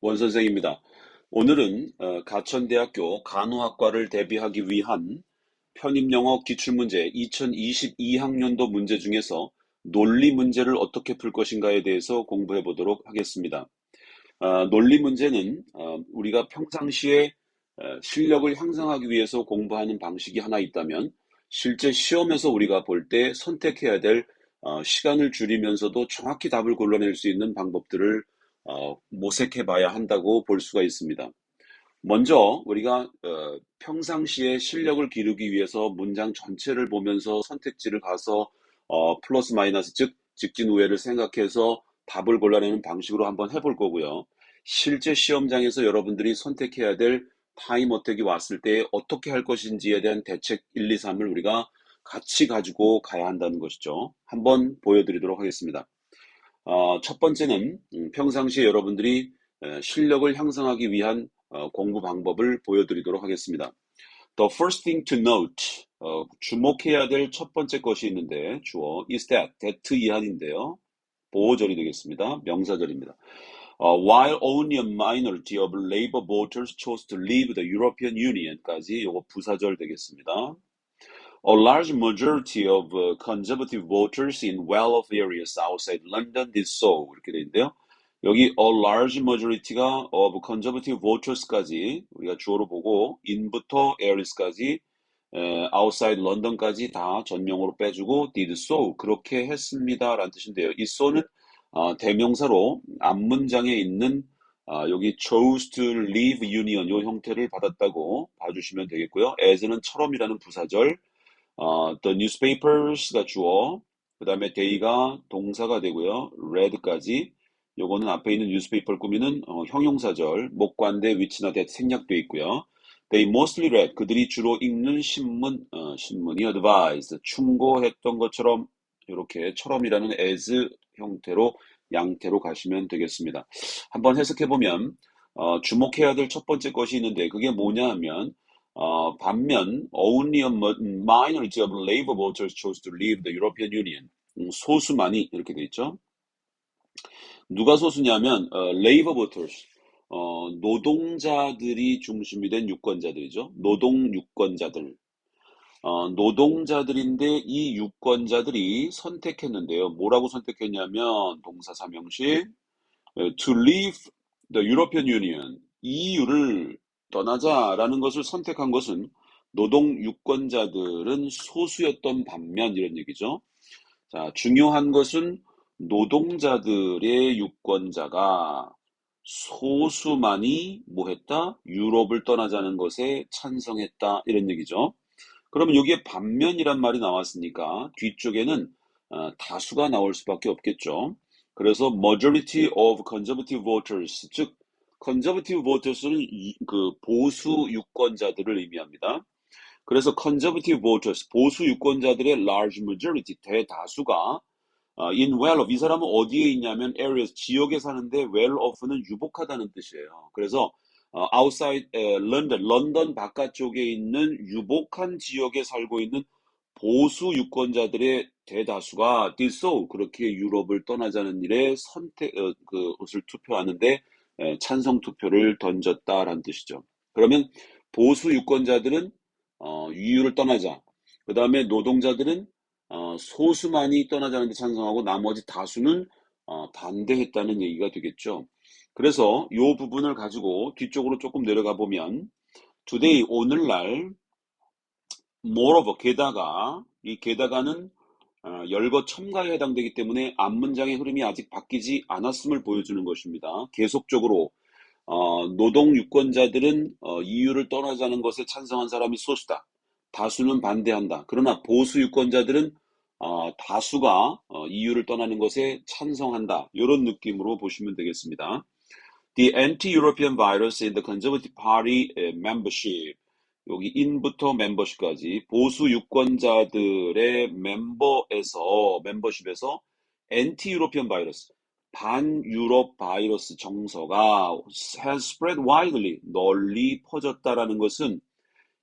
원선생입니다. 오늘은 가천대학교 간호학과를 대비하기 위한 편입영어 기출문제 2022학년도 문제 중에서 논리 문제를 어떻게 풀 것인가에 대해서 공부해 보도록 하겠습니다. 논리 문제는 우리가 평상시에 실력을 향상하기 위해서 공부하는 방식이 하나 있다면 실제 시험에서 우리가 볼 때 선택해야 될 시간을 줄이면서도 정확히 답을 골라낼 수 있는 방법들을 모색해 봐야 한다고 볼 수가 있습니다. 먼저 우리가 평상시에 실력을 기르기 위해서 문장 전체를 보면서 선택지를 가서 플러스 마이너스 즉 직진 우회를 생각해서 답을 골라내는 방식으로 한번 해볼 거고요. 실제 시험장에서 여러분들이 선택해야 될 타임 어택이 왔을 때 어떻게 할 것인지에 대한 대책 1, 2, 3을 우리가 같이 가지고 가야 한다는 것이죠. 한번 보여드리도록 하겠습니다. 첫 번째는 평상시에 여러분들이 실력을 향상하기 위한 공부 방법을 보여드리도록 하겠습니다. The first thing to note, 주목해야 될 첫 번째 것이 있는데 주어 is that 이하인데요. 보호절이 되겠습니다. 명사절입니다. While only a minority of Labour voters chose to leave the European Union까지 요거 부사절 되겠습니다. A large majority of conservative voters in well-off areas outside London did so. 이렇게 돼 있는데요. 여기 a large majority가 of conservative voters까지 우리가 주어로 보고 in부터 areas까지 outside London까지 다 전명으로 빼주고 did so 그렇게 했습니다 라는 뜻인데요. 이 so는 대명사로 앞문장에 있는 여기 chose to leave union 요 형태를 받았다고 봐주시면 되겠고요. as는 처럼이라는 부사절 the newspapers가 주어, 그 다음에 they가 동사가 되고요. read까지. 요거는 앞에 있는 newspaper 꾸미는 형용사절, 목관대 위치나 that 생략되어 있고요. They mostly read, 그들이 주로 읽는 신문이 advised, 충고했던 것처럼 이렇게 처럼이라는 as 형태로 양태로 가시면 되겠습니다. 한번 해석해 보면 주목해야 될 첫 번째 것이 있는데 그게 뭐냐 하면 반면 only a minority of Labour voters chose to leave the European Union. 소수만이 이렇게 돼 있죠. 누가 소수냐면 Labour voters, 노동자들이 중심이 된 유권자들이죠. 노동 유권자들. 노동자들인데 이 유권자들이 선택했는데요. 뭐라고 선택했냐면 동사 삼형식 to leave the European Union, EU를 떠나자라는 것을 선택한 것은 노동 유권자들은 소수였던 반면 이런 얘기죠. 자, 중요한 것은 노동자들의 유권자가 소수만이 뭐 했다? 유럽을 떠나자는 것에 찬성했다 이런 얘기죠. 그러면 여기에 반면이란 말이 나왔으니까 뒤쪽에는 다수가 나올 수밖에 없겠죠. 그래서 majority of conservative voters, 즉 conservative voters는 그 보수 유권자들을 의미합니다. 그래서 conservative voters, 보수 유권자들의 large majority, 대다수가 in well-off, 이 사람은 어디에 있냐면 areas, 지역에 사는데 well-off는 유복하다는 뜻이에요. 그래서 outside London, 런던 바깥쪽에 있는 유복한 지역에 살고 있는 보수 유권자들의 대다수가 did so, 그렇게 유럽을 떠나자는 일에 그것을 투표하는데 찬성 투표를 던졌다라는 뜻이죠. 그러면 보수 유권자들은 EU를 떠나자. 그 다음에 노동자들은 소수만이 떠나자는데 찬성하고 나머지 다수는 반대했다는 얘기가 되겠죠. 그래서 이 부분을 가지고 뒤쪽으로 조금 내려가 보면 today, 오늘날 moreover, 게다가 이 게다가는 열거 첨가에 해당되기 때문에 앞문장의 흐름이 아직 바뀌지 않았음을 보여주는 것입니다. 계속적으로 노동 유권자들은 EU를 떠나자는 것에 찬성한 사람이 소수다. 다수는 반대한다. 그러나 보수 유권자들은 다수가 EU를 떠나는 것에 찬성한다. 이런 느낌으로 보시면 되겠습니다. The anti-European virus in the Conservative Party membership. 여기 in부터 membership까지 보수 유권자들의 멤버십에서 anti-European virus, 반유럽 바이러스 정서가 has spread widely, 널리 퍼졌다라는 것은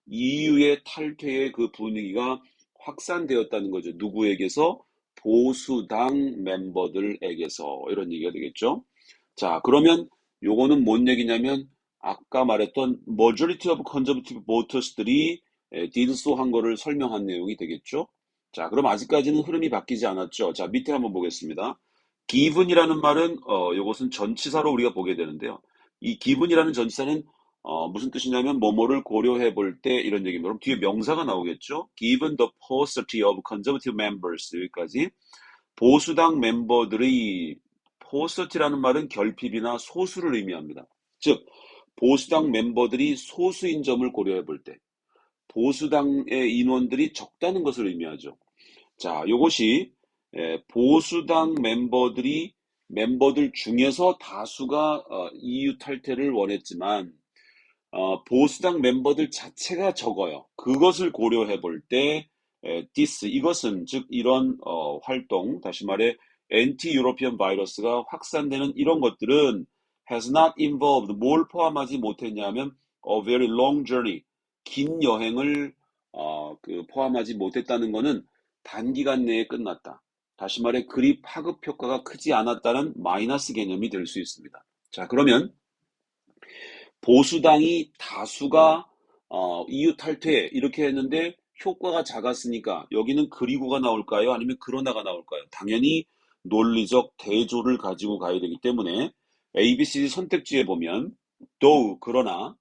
EU의 탈퇴의 그 분위기가 확산되었다는 거죠. 누구에게서? 보수당 멤버들에게서 이런 얘기가 되겠죠. 자, 그러면 요거는 뭔 얘기냐면 아까 말했던 majority of conservative voters들이 did so 한 거를 설명한 내용이 되겠죠. 자, 그럼 아직까지는 흐름이 바뀌지 않았죠. 자, 밑에 한번 보겠습니다. given이라는 말은 요것은 전치사로 우리가 보게 되는데요. 이 given이라는 전치사는 무슨 뜻이냐면 뭐뭐를 고려해 볼 때 이런 얘기입니다. 그럼 뒤에 명사가 나오겠죠. Given the paucity of conservative members 여기까지 보수당 멤버들의 paucity라는 말은 결핍이나 소수를 의미합니다. 즉 보수당 멤버들이 소수인 점을 고려해 볼 때 보수당의 인원들이 적다는 것을 의미하죠. 자, 요것이 보수당 멤버들 중에서 다수가 EU 탈퇴를 원했지만 보수당 멤버들 자체가 적어요. 그것을 고려해 볼 때, this, 이것은, 즉, 이런, 활동, 다시 말해, 엔티 유로피언 바이러스가 확산되는 이런 것들은 has not involved, 뭘 포함하지 못했냐면, a very long journey, 긴 여행을, 포함하지 못했다는 것은 단기간 내에 끝났다. 다시 말해, 그리 파급 효과가 크지 않았다는 마이너스 개념이 될 수 있습니다. 자, 그러면, 보수당이 다수가 EU 탈퇴 이렇게 했는데 효과가 작았으니까 여기는 그리고가 나올까요? 아니면 그러나가 나올까요? 당연히 논리적 대조를 가지고 가야 되기 때문에 A, B, C 선택지에 보면 though 그러나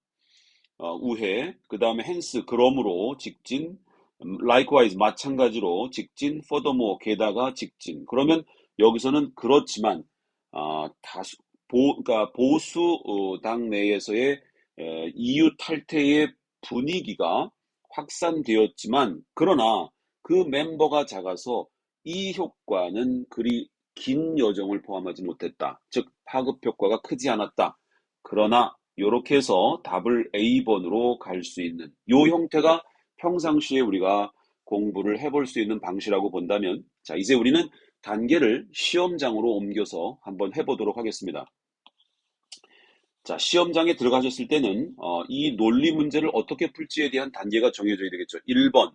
우회 그 다음에 hence 그러므로 직진 likewise 마찬가지로 직진 furthermore 게다가 직진 그러면 여기서는 그렇지만 다수 그러니까 보수 당 내에서의 EU 탈퇴의 분위기가 확산되었지만 그러나 그 멤버가 작아서 이 효과는 그리 긴 여정을 포함하지 못했다. 즉 파급 효과가 크지 않았다. 그러나 이렇게 해서 답을 A번으로 갈 수 있는 이 형태가 평상시에 우리가 공부를 해볼 수 있는 방식이라고 본다면 자 이제 우리는 단계를 시험장으로 옮겨서 한번 해보도록 하겠습니다. 자, 시험장에 들어가셨을 때는 이 논리 문제를 어떻게 풀지에 대한 단계가 정해져야 되겠죠. 1번,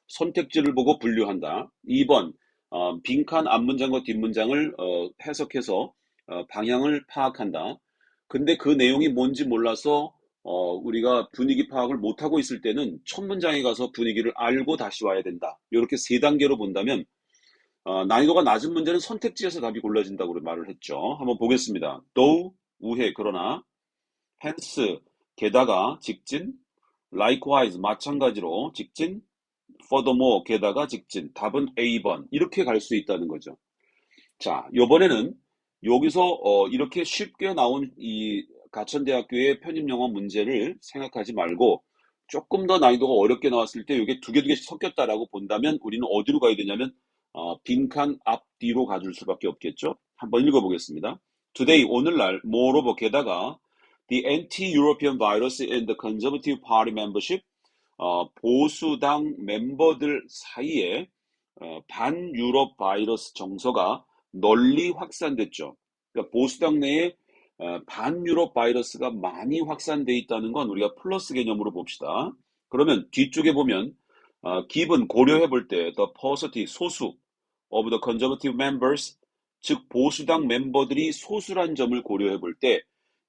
선택지를 보고 분류한다. 2번, 빈칸 앞문장과 뒷문장을 해석해서 방향을 파악한다. 근데 그 내용이 뭔지 몰라서 우리가 분위기 파악을 못하고 있을 때는 첫 문장에 가서 분위기를 알고 다시 와야 된다. 이렇게 세 단계로 본다면 난이도가 낮은 문제는 선택지에서 답이 골라진다고 말을 했죠. 한번 보겠습니다. though, 우회, 그러나 hence, 게다가 직진, likewise, 마찬가지로 직진, furthermore, 게다가 직진. 답은 A번. 이렇게 갈 수 있다는 거죠. 자, 요번에는 여기서 이렇게 쉽게 나온 이 가천대학교의 편입영어 문제를 생각하지 말고 조금 더 난이도가 어렵게 나왔을 때 이게 두 개씩 섞였다라고 본다면 우리는 어디로 가야 되냐면 빈칸 앞뒤로 가줄 수밖에 없겠죠. 한번 읽어보겠습니다. Today, 오늘날, moreover, 게다가 the anti-European virus in the Conservative Party membership 보수당 멤버들 사이에 반유럽 바이러스 정서가 널리 확산됐죠. 그러니까 보수당 내에 반유럽 바이러스가 많이 확산돼 있다는 건 우리가 플러스 개념으로 봅시다. 그러면 뒤쪽에 보면 기본 고려해 볼 때 the paucity 소수 of the conservative members 즉 보수당 멤버들이 소수란 점을 고려해 볼 때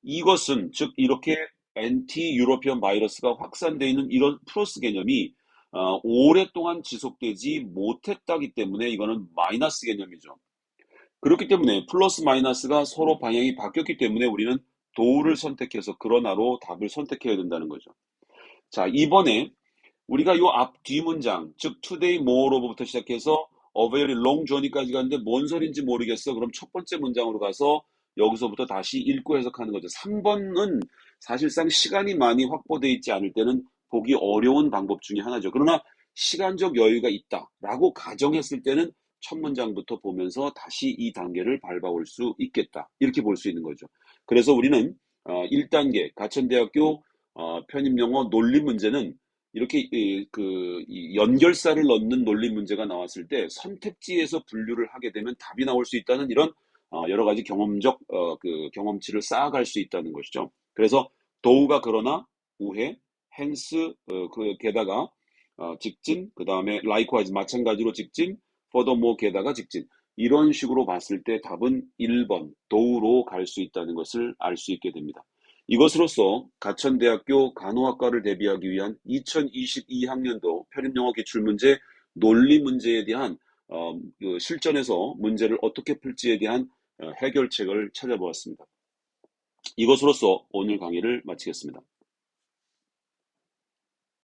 이것은 즉 이렇게 엔티 유로피언 바이러스가 확산되어 있는 이런 플러스 개념이 오랫동안 지속되지 못했다기 때문에 이거는 마이너스 개념이죠. 그렇기 때문에 플러스 마이너스가 서로 방향이 바뀌었기 때문에 우리는 도를 선택해서 그러나로 답을 선택해야 된다는 거죠. 자, 이번에 우리가 요 앞 뒤 문장, 즉 today moreover부터 시작해서 a very long journey까지 갔는데 뭔 소린지 모르겠어. 그럼 첫 번째 문장으로 가서 여기서부터 다시 읽고 해석하는 거죠. 3번은 사실상 시간이 많이 확보되어 있지 않을 때는 보기 어려운 방법 중에 하나죠. 그러나 시간적 여유가 있다라고 가정했을 때는 첫 문장부터 보면서 다시 이 단계를 밟아올 수 있겠다. 이렇게 볼 수 있는 거죠. 그래서 우리는 1단계 가천대학교 편입영어 논리 문제는 이렇게 이 연결사를 넣는 논리 문제가 나왔을 때 선택지에서 분류를 하게 되면 답이 나올 수 있다는 이런 여러 가지 경험적 경험치를 쌓아갈 수 있다는 것이죠. 그래서 도우가 그러나 우회, hence 게다가 직진, 그 다음에 likewise 마찬가지로 직진, furthermore 게다가 직진. 이런 식으로 봤을 때 답은 1번 도우로 갈 수 있다는 것을 알 수 있게 됩니다. 이것으로써 가천대학교 간호학과를 대비하기 위한 2022학년도 편입영어 기출문제 논리 문제에 대한 그 실전에서 문제를 어떻게 풀지에 대한 해결책을 찾아보았습니다. 이것으로써 오늘 강의를 마치겠습니다.